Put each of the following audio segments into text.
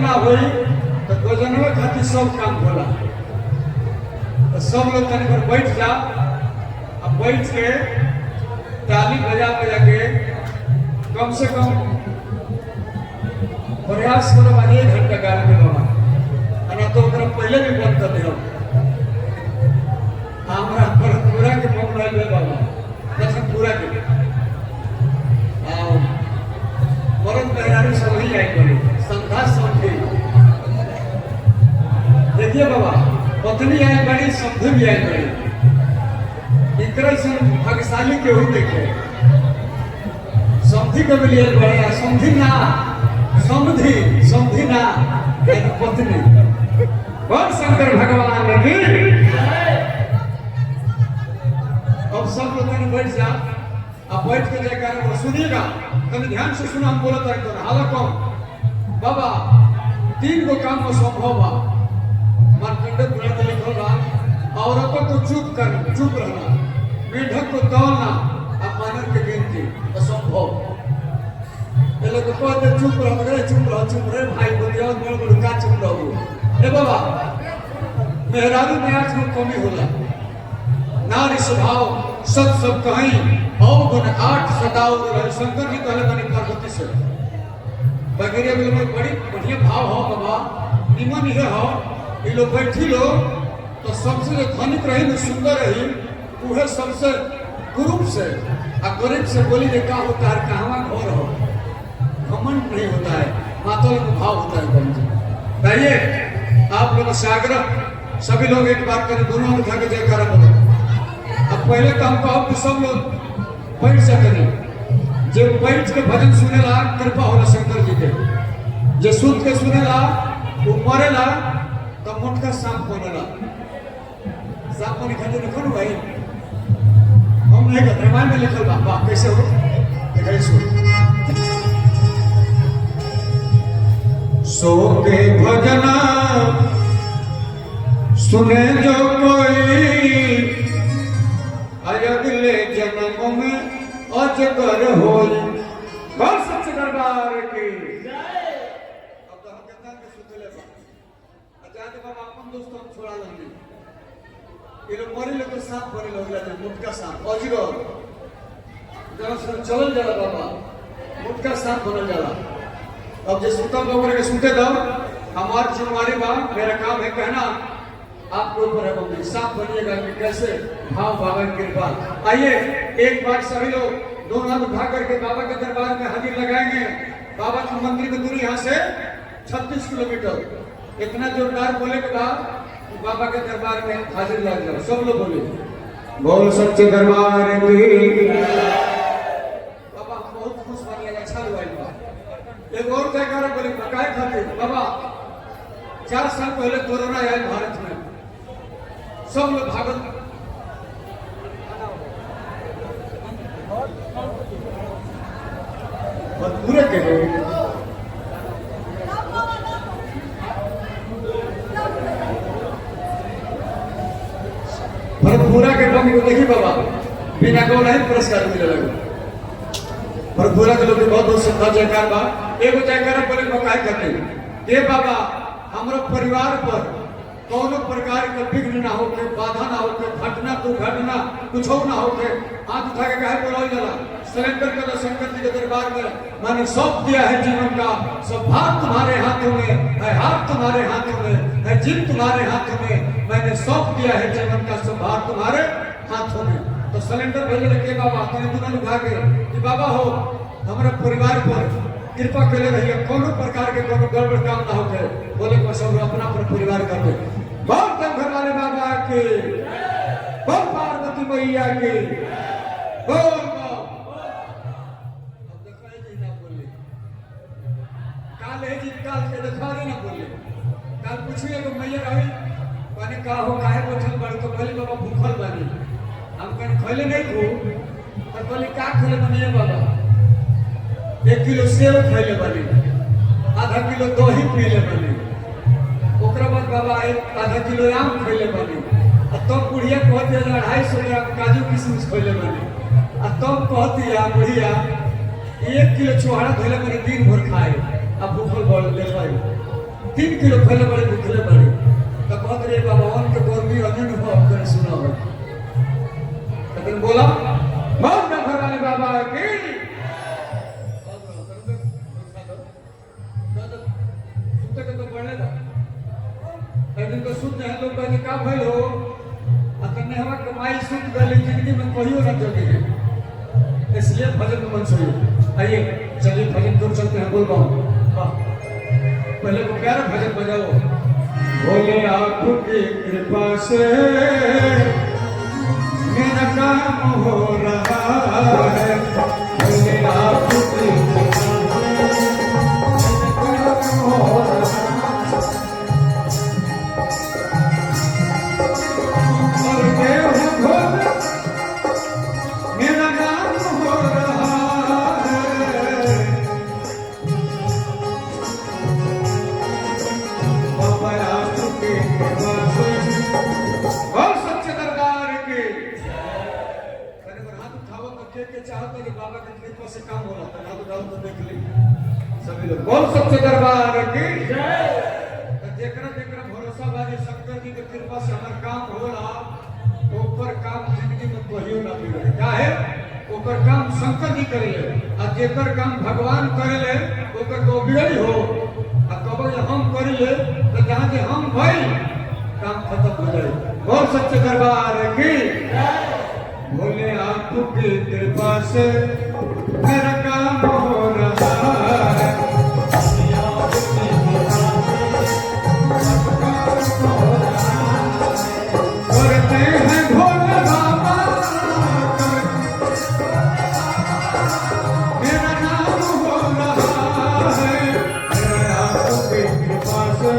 ना हुई तो गजनवे खातिर सब काम होला। तो सब लोग तनी पर बैठ जा, अब बैठ के ताली बजा बजा के कम से कम प्रयास करो 1 घंटा गाने के बाबा, ना तो पहले भी बंद कर दे। हमारा पूरा के मन रहे बाबा दर्शन पूरा के मरद मेहरारू सब ही आई बोली संधा समझे। देखिए बाबा पत्नी आई बड़ी समझ भी आई बड़ी इकरा से भाग्यशाली के हो देखे समझी के लिए बड़ा समझी ना समझी ना पत्नी और शंकर भगवान की। अब सब लोग बैठ जा, अब बैठ के जयकार सुनिएगा, कभी ध्यान से सुना। हम बोलते हैं हाला कौन बाबा 3 गो काम में संभव बा। मार्कंडे पुराण में लिखल बा औरतों को चुप रहना, मेढक को तौलना, अब मानव के गिनती असंभव। ये लोग कहते चुप रह भाई बतिया बड़ का चुप रहो। ए बाबा मेहरारू में आज में कमी होला, नारी स्वभाव सब कहीं और गुण 8 सदाओ शंकर जी कहले बनी पार्वती से बगैर में बड़ी बढ़िया भाव हो बाबा निमन ये हो। ये लोग बैठी लो तो सबसे जो धनिक रही न सुंदर रही वह सबसे कुरूप से और गरीब से बोली जे का होता है कहाँ घर हो, घमंड नहीं होता है, मातल में भाव होता है। बहन जी कहिए आप लोग से आग्रह सभी लोग एक बार करें, दोनों उठा के जयकारा बोलो। अब पहले तो हम कहो कि सब लोग बैठ सकें, जो बैठ के भजन सुनेला कृपा होला शंकर जी के, जो सुन के सुनेला वो मरेला तो मोटका सांप बनेला। सांप बने खाते लिखो ना भाई, हम नहीं कहते रामायण में लिखल बा कैसे हो देखिए सो के भजना सुने जो कोई अगले जन्म में अजगर होई। बोल सच्चे दरबार की अब तो हम कहता के सुतले बा आजाद बाबा अपन दोस्त हम छोड़ा लेंगे। ये लोग मरे लोग सांप बने लोग ले मुटका सांप अजगर जब चलल जाला बाबा मुटका सांप बनल जाला। अब जे सुतल बाबा के सुते दो, हमारी जिम्मेदारी बा, मेरा काम है कहना आपके ऊपर है बाबू सांप बनिएगा कि कैसे भाव बाबा की कृपा। आइए एक बार सभी लोग दोनों हाथ उठा करके बाबा के दरबार में हाजिर लगाएंगे। बाबा की मंदिर की दूरी यहाँ से 36 किलोमीटर। इतना जोरदार बोले के बाद बाबा के दरबार में हाजिर लग जाओ। सब लोग बोले बोल सच्चे दरबार की। बाबा बहुत खुश बनिएगा, अच्छा लगा। एक और जयकारा बोले पकाए खातिर बाबा 4 साल पहले कोरोना आया भारत में, सब लोग भागल और पूरे के भरपूरा के लोग को देखी बाबा बिना को नहीं पुरस्कार मिले लगे। भरपूरा के लोग बहुत बहुत श्रद्धा जयकार बा। एगो जयकार बोले पकाए खातिर ये बाबा हमारे परिवार पर कोनो प्रकार का विघ्न ना हो के, बाधा ना हो के, घटना दुर्घटना कुछ ना हो के, हाथ उठा के कहे बोला जाला सरेंडर कर शंकर जी के दरबार में। मैंने सौंप दिया है जीवन का, सब भाग तुम्हारे हाथों में है, हाथ तुम्हारे हाथों में है, जीव तुम्हारे हाथों में। मैंने सौंप दिया है जीवन का, सब भाग तुम्हारे हाथों में। तो सिलेंडर भेजे के बाबा तुम दोनों उठा के कि बाबा हो हमारे परिवार पर कृपा करे रहिए, कोनो प्रकार के कोनो गड़बड़ काम ना होके। बोले को सब अपना पर परिवार कर दे। बहुत घर वाले बाबा के, बहुत पार्वती मैया के, बोल काल है जी काल के देखा ना बोले। काल पूछिए तो मैया रही पानी का हो काहे बैठल बड़ तो बोले बाबा भूखल बानी। हम कहीं खैले नहीं खू तो बोले का खैले बनिए बाबा 1 किलो सेब खैले बनी, आधा किलो दही पीले बनी, ओकरा बाद बाबा आधा किलो आम खैले बनी, तब बुढ़िया कहती 250 ग्राम काजू किशमिश खैले बनी, तब कहती बुढ़िया 1 किलो छोहाड़ा धोले बनी दिन भर खाए अब भूखल बढ़ ले पाई। 3 किलो खैले बड़े भूखले बड़े तो कहत रे बाबावन के गोरमी अनन हो कर सुना हो लेकिन बोला मौत न भगवान बाबा की सुते के तो पढ़ने था लेकिन तो सुत है लोग कहते का भइल हो अतने हमरा कमाई सुत गई जिंदगी में कहियो ना चली है इसलिए भजन में मन चाहिए। आइए चलिए भजन को चलते हैं बोल पाऊँ पहले को प्यारा भजन बजाओ। भोले आपकी कृपा से मेरा काम हो रहा है भोले आपकी कृपा से मेरा काम हो रहा और देव भोले मेरा काम हो रहा है बाबा आपकी कृपा से और सच्चे दरबार के हाथ उठाओ तो के चाहो तो बाबा की कृपा से काम हो रहा है हाथ उठाओ तो देख ली सभी लोग बोल सच्चे दरबार की जय। देखना भरोसा बाजी शंकर जी की कृपा से हमारा काम हो रहा तो ऊपर काम जिंदगी में कहियो ना बिगड़े क्या है ऊपर काम शंकर जी करे ले और जेकर काम भगवान करे ले ऊपर तो बिगड़ी हो और कब हम करे ले तो जहां से हम भाई काम खत्म हो जाए। बोल सच्चे दरबार की भोले आपकी कृपा से मेरा काम हो रहा है करते हैं भोले बाबा मेरा नाम हो रहा है मेरा आपकी कृपा से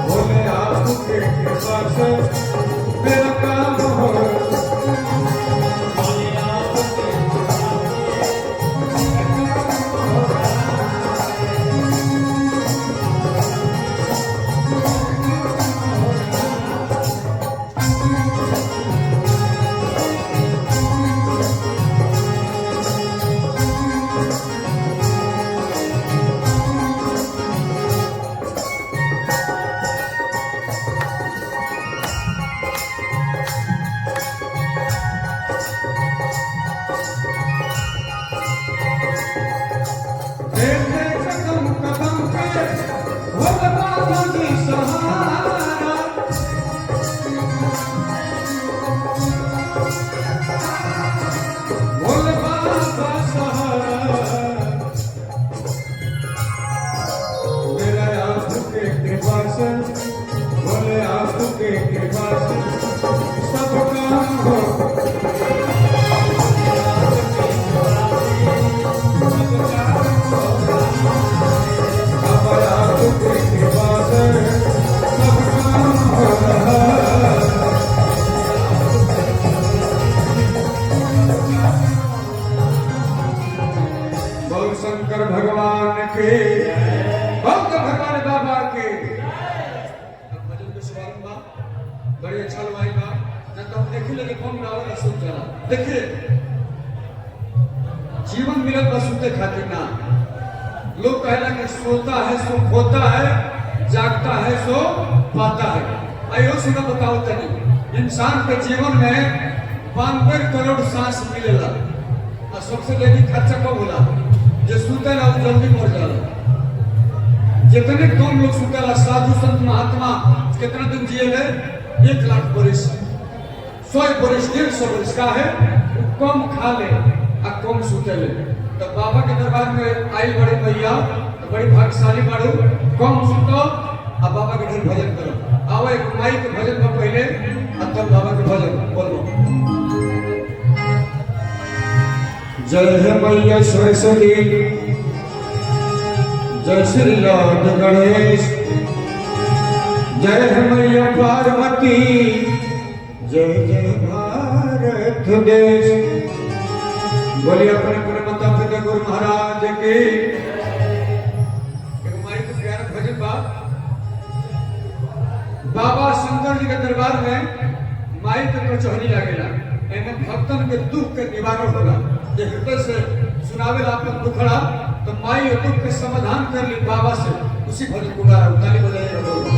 भोले आपकी कृपा से मेरा काम हो भोले आपके कृपा से सब काम हो आपके कृपा से सब काम हो रहा है बोल शंकर भगवान के भगवान बाबा के बड़े अच्छा लवाई बा ना तो देख ले कौन गावे ना सुन चला देखिए जीवन मिलत बस सुनते खातिर ना लोग कहला कि सोता है सो खोता है जागता है सो पाता है। आयो सुना बताओ तनी इंसान के जीवन में 92 करोड़ सांस मिलेला और सबसे ज्यादा खर्चा कब होला जो सुतेला वो जल्दी मर जाला जितने कम लोग सुतेला साधु संत महात्मा कितना दिन जिए 1 लाख बरिस 100 बरिस 150 बरिस का है कम खा ले और कम सुते ले तो बाबा के दरबार में आई बड़े भैया तो बड़ी भाग्यशाली बाड़ू कम सुतो और बाबा के ढेर भजन करो आओ एक माई के भजन में पहले और तब बाबा के भजन बोलो। जय हे मैया सरस्वती जय श्री लॉर्ड गणेश जय हे मैया पार्वती जय जय भारत देश बोलिए अपने अपने माता पिता गुरु महाराज के माई को प्यारा भजन बाबा शंकर जी के दरबार में माई के कचहरी लगेला एमे भक्तन के दुख के निवारण होला जे हृदय से सुनावे ला अपन दुखड़ा तो माई दुख के समाधान कर ली बाबा से उसी भजन को गा रहा हूँ, ताली बजाइएगा दोनों।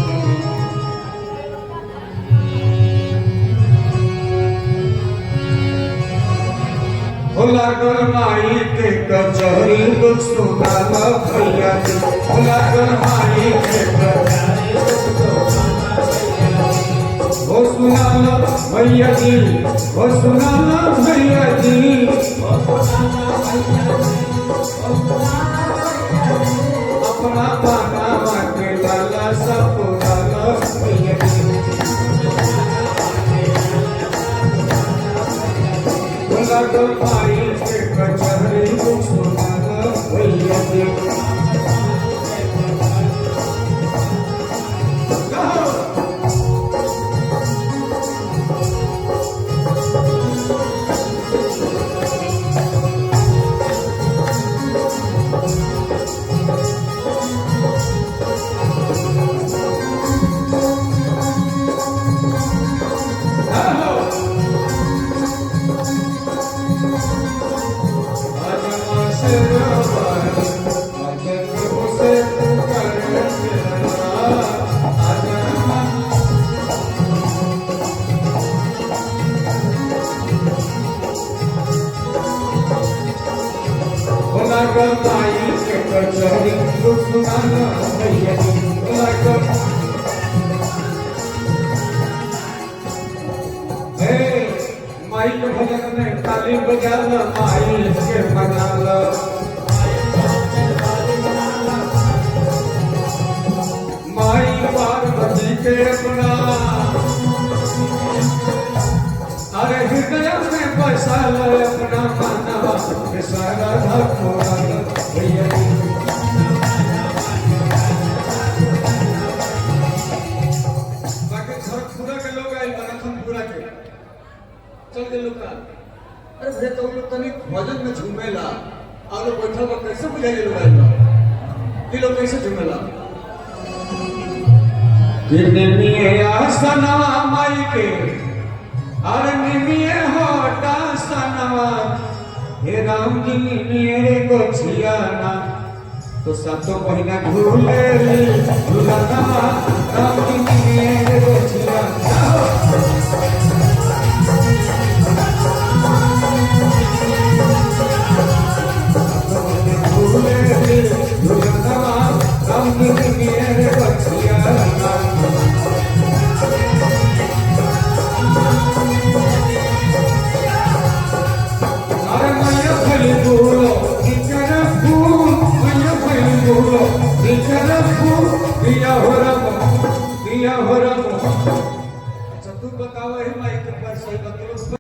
भोला गरमाई के कचहरी तो सुना न भैया जी, भोला गरमाई के कचहरी ओ सुना न भैया जी, ओ सुना न भैया जी, अपना पाना के लाला सब पुराना भैया जी, भोला गरमाई के कचहरी तो सुना न भैया जी। गरमाई के कचहरी तो सुना न भैया जी, माई के भजन में ताली बजा ल, माई के मना ल, माई पार्वती के अपना अरे हृदय में बसा ल अपना मानवा के सारा धर्म भैया जी। बाकी खरखुरा के लोग आए मैराथनपुरा के चल गए लोग का, अरे भैया तो लोग तनी भजन में झूमेला और लोग बैठल बा, कैसे बुझाइए लोग आए बा ये लोग कैसे झूमेला। किन्ने आसनवा माई के अरे निमिये होटा सनवा, हे राम जी मेरे गोछियाना तो सब तो महीना झूले झूलना, राम जी मेरे गोछियाना झूले झूलना, राम जी मेरे गोछियाना। दिया हो रहा। अच्छा तू बताओ है माइक पर सही बता।